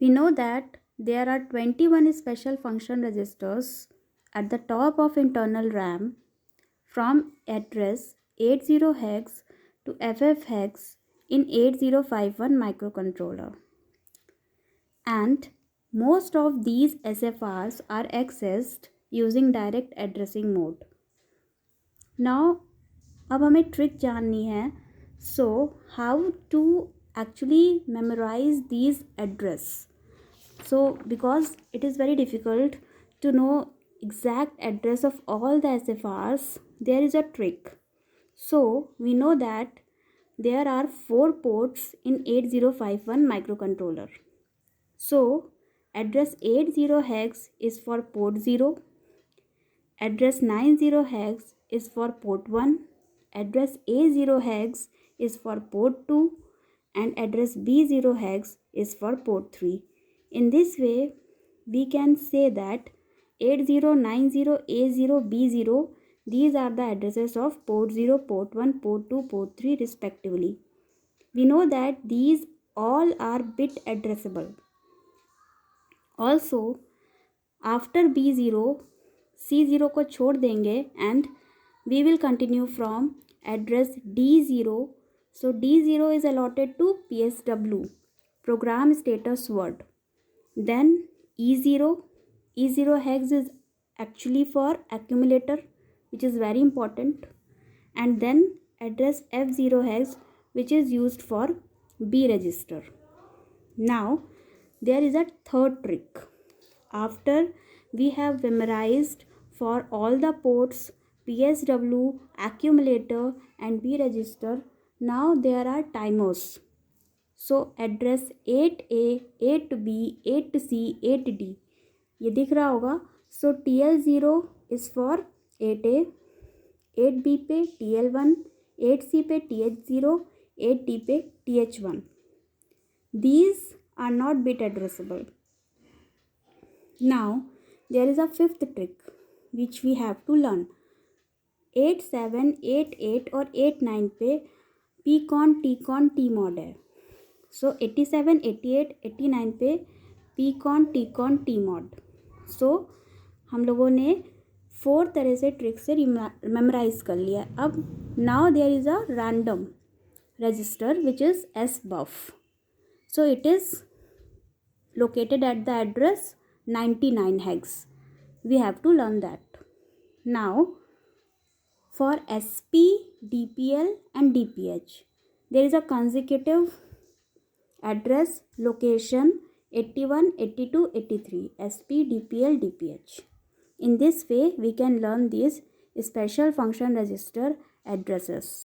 We know that there are 21 special function registers at the top of internal RAM from address 80 hex to FF hex in 8051 microcontroller. And most of these SFRs are accessed using direct addressing mode. Now, अब हमें trick जाननी है. So, how to actually memorize these address? So, because it is very difficult to know exact address of all the SFRs, there is a trick. So, we know that there are 4 ports in 8051 microcontroller. So, address 80 hex is for port 0, address 90 hex is for port 1, address A0 hex is for port 2, and address B0 hex is for port 3. In this way, we can say that 80, 90, A0, B0, these are the addresses of port 0, port 1, port 2, port 3 respectively. We know that these all are bit addressable. Also, after B0, C0 को छोड़ देंगे and we will continue from address D0. So D0 is allotted to PSW, program status word. Then E0 hex is actually for accumulator, which is very important. And then address F0 hex, which is used for B register. Now, there is a third trick. After we have memorized for all the ports, PSW, accumulator and B register, now there are timers. So address 8A, 8B, 8C, 8D. ये दिख रहा होगा. So TL0 is for 8A, 8B पे TL1, 8C पे TH0, 8D पे TH1. These are not bit addressable. Now, there is a fifth trick which we have to learn. 87, 88 और 89 पे PCON, TCON, TMOD है. So 87, 88, 89 पे PCON, TCON, TMOD. So हम लोगों ने 4 तरह से ट्रिक से मेमोराइज कर लिया. अब now there is a random register which is SBUF. So it is located at the address 99 hex. We have to learn that. Now, for SP, DPL and DPH, there is a consecutive address location 81, 82, 83, SP, DPL, DPH. In this way, we can learn these special function register addresses.